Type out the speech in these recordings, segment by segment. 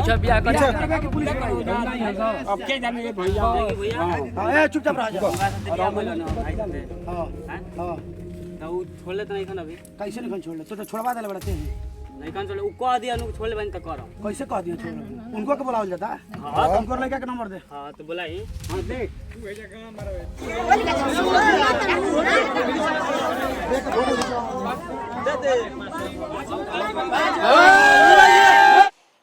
अच्छा बियाह कर अब के जाने भैया हां चुपचाप रह जा। हां हां तो छोड़ ले तो नहीं खन अभी कैसे नहीं छोड़ ले तो छोड़वा देले बड़ा थे नहीं खन छोड़ उ कह दिया नु छोड़ ले बन त कर कैसे कह दिया छोड़ उनको के बुलावल जाता हां उनको लड़का के नंबर दे हां तो बोला ही हां देख तू ऐसा कहां मारवे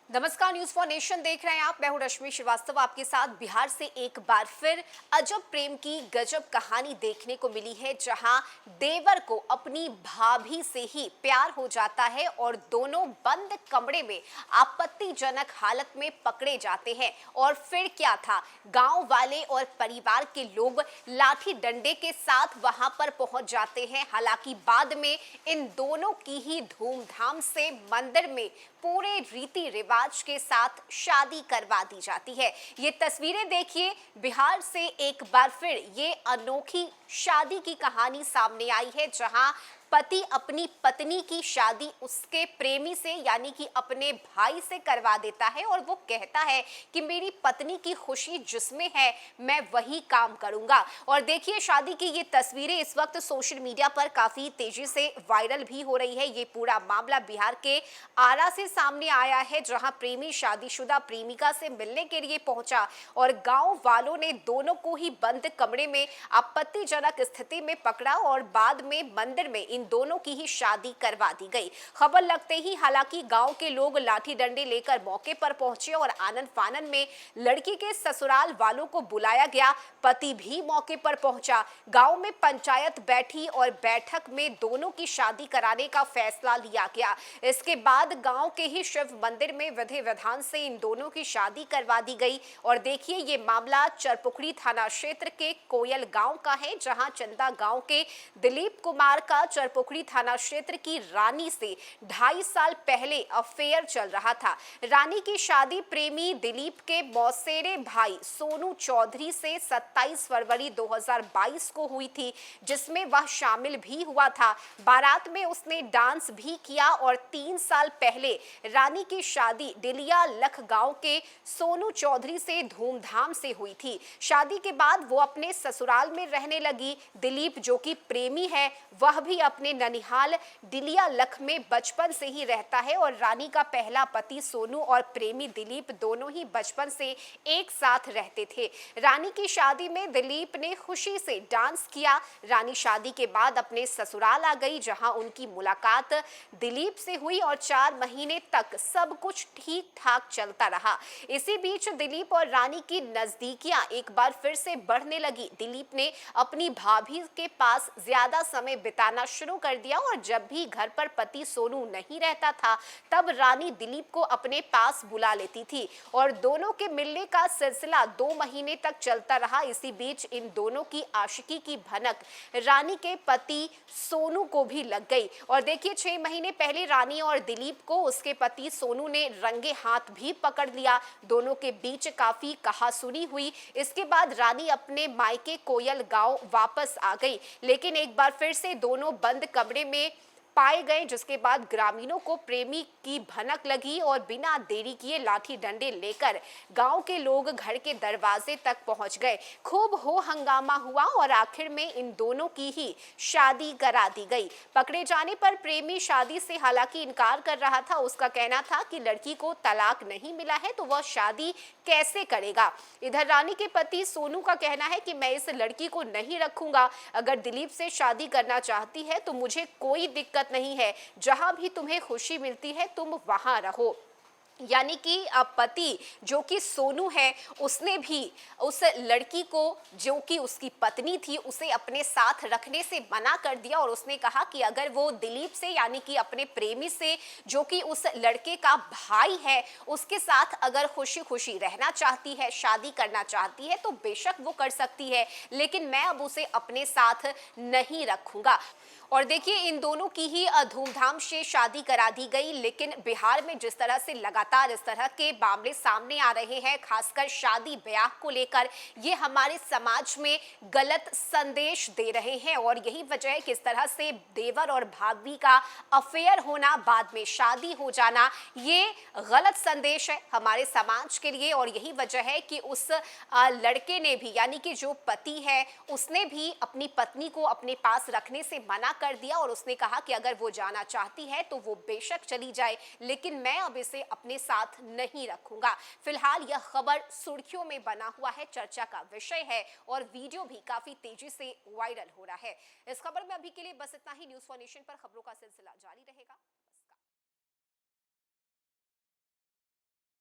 नमस्कार, न्यूज फॉर नेशन देख रहे हैं आप। मैं हूं रश्मि श्रीवास्तव आपके साथ। बिहार से एक बार फिर अजब प्रेम की गजब कहानी देखने को मिली है, जहां देवर को अपनी भाभी से ही प्यार हो जाता है और दोनों बंद कमरे में आपत्तिजनक हालत में पकड़े जाते हैं। और फिर क्या था, गांव वाले और परिवार के लोग लाठी डंडे के साथ वहां पर पहुंच जाते हैं। हालांकि बाद में इन दोनों की ही धूमधाम से मंदिर में पूरे रीति रिवाज के साथ शादी करवा दी जाती है। ये तस्वीरें देखिए, बिहार से एक बार फिर ये अनोखी शादी की कहानी सामने आई है, जहां पति अपनी पत्नी की शादी उसके प्रेमी से यानी कि अपने भाई से करवा देता है और वो कहता है कि मेरी पत्नी की खुशी जिसमें है मैं वही काम करूंगा। और देखिए, शादी की ये तस्वीरें इस वक्त सोशल मीडिया पर काफी तेजी से वायरल भी हो रही है। ये पूरा मामला बिहार के आरा से सामने आया है, जहां प्रेमी शादीशुदा प्रेमिका से मिलने के लिए पहुंचा और गांव वालों ने दोनों को ही बंद कमरे में आपत्तिजनक स्थिति में पकड़ा और बाद में मंदिर में इन दोनों की ही शादी करवा दी गई। खबर लगते ही हालांकि गांव के लोग लाठी डंडे लेकर मौके पर पहुंचे और आनन फानन में लड़की के ससुराल वालों को बुलाया गया। पति भी मौके पर पहुंचा। गांव में पंचायत बैठी और बैठक में दोनों की शादी कराने का फैसला लिया गया। इसके बाद गांव के ही शिव मंदिर में विधि विधान से इन दोनों की शादी करवा दी गई। और देखिए, ये मामला चरपुखड़ी थाना क्षेत्र के कोयल गांव का है, जहां चंदा गांव के दिलीप कुमार का चरपुखड़ी थाना क्षेत्र की रानी से 2.5 साल पहले अफेयर चल रहा था। रानी की शादी प्रेमी दिलीप के मौसेरे भाई सोनू चौधरी से 27 फरवरी 2022 को हुई थी, जिसमें वह शामिल भी हुआ था। बारात में उसने डांस भी किया और 3 साल पहले रानी की शादी डिलिया लख गांव के सोनू चौधरी से धूमधाम से हुई थी। शादी के बाद वो अपने ससुराल में रहने लगी। दिलीप, जो कि प्रेमी है, वह भी अपने ननिहाल डिलिया लख में बचपन से ही रहता है और रानी का पहला पति सोनू और प्रेमी दिलीप दोनों ही बचपन से एक साथ रहते थे। रानी की शादी में दिलीप ने खुशी से डांस किया। रानी शादी के बाद अपने ससुराल आ गई, जहां उनकी मुलाकात दिलीप से हुई और 4 महीने तक सब कुछ ठीक ठाक चलता रहा। इसी बीच दिलीप और रानी की नजदीकियां एक बार फिर से बढ़ने लगी। दिलीप ने अपनी भाभी के पास ज्यादा समय बिताना शुरू कर दिया और जब भी घर पर पति सोनू नहीं रहता था, तब रानी दिलीप को अपने पास बुला लेती थी और दोनों के मिलने का सिलसिला 2 महीने तक चलता रहा। इसी बीच इन दोनों की आशिकी की भनक रानी के पति सोनू को भी लग गई। और देखिए, 6 महीने पहले रानी और दिलीप को उसके पति सोनू ने रंगे हाथ भी पकड़ लिया। दोनों के बीच काफी कहासुनी हुई। इसके बाद रानी अपने मायके कोयल गांव वापस आ गई, लेकिन एक बार फिर से दोनों बंद कमरे में पाए गए, जिसके बाद ग्रामीणों को प्रेमी की भनक लगी और बिना देरी किए लाठी डंडे लेकर गांव के लोग घर के दरवाजे तक पहुंच गए। खूब हो हंगामा हुआ और आखिर में इन दोनों की ही शादी करा दी गई। पकड़े जाने पर प्रेमी शादी से हालांकि इनकार कर रहा था। उसका कहना था कि लड़की को तलाक नहीं मिला है तो वह शादी कैसे करेगा। इधर रानी के पति सोनू का कहना है कि मैं इस लड़की को नहीं रखूंगा। अगर दिलीप से शादी करना चाहती है तो मुझे कोई दिक्कत नहीं है। जहां भी तुम्हें खुशी मिलती है तुम वहां रहो। यानी कि पति जो कि सोनू है, उसने भी उस लड़की को जो कि उसकी पत्नी थी उसे अपने साथ रखने से मना कर दिया और उसने कहा कि अगर वो दिलीप से यानी कि अपने प्रेमी से जो कि उस लड़के का भाई है उसके साथ अगर खुशी खुशी रहना चाहती है, शादी करना चाहती है तो बेशक वो कर सकती है, लेकिन मैं अब उसे अपने साथ नहीं रखूंगा। और देखिए इन दोनों की ही धूमधाम से शादी करा दी गई, लेकिन बिहार में जिस तरह से लगातार इस तरह के मामले सामने आ रहे हैं, खासकर शादी ब्याह को लेकर, ये हमारे समाज में गलत संदेश दे रहे हैं। और यही वजह है कि इस तरह से देवर और भाभी का अफेयर होना, बाद में शादी हो जाना, ये गलत संदेश है हमारे समाज के लिए। और यही वजह है कि उस लड़के ने भी, यानी कि जो पति है, उसने भी अपनी पत्नी को अपने पास रखने से मना कर दिया और उसने कहा कि अगर वो जाना चाहती है तो वो बेशक चली जाए, लेकिन मैं अब इसे अपने साथ नहीं रखूंगा। फिलहाल यह खबर सुर्खियों में बना हुआ है, चर्चा का विषय है और वीडियो भी काफी तेजी से वायरल हो रहा है। इस खबर में अभी के लिए बस इतना ही। न्यूज़ फॉर नेशन पर खबरों का सिलसिला जारी रहेगा।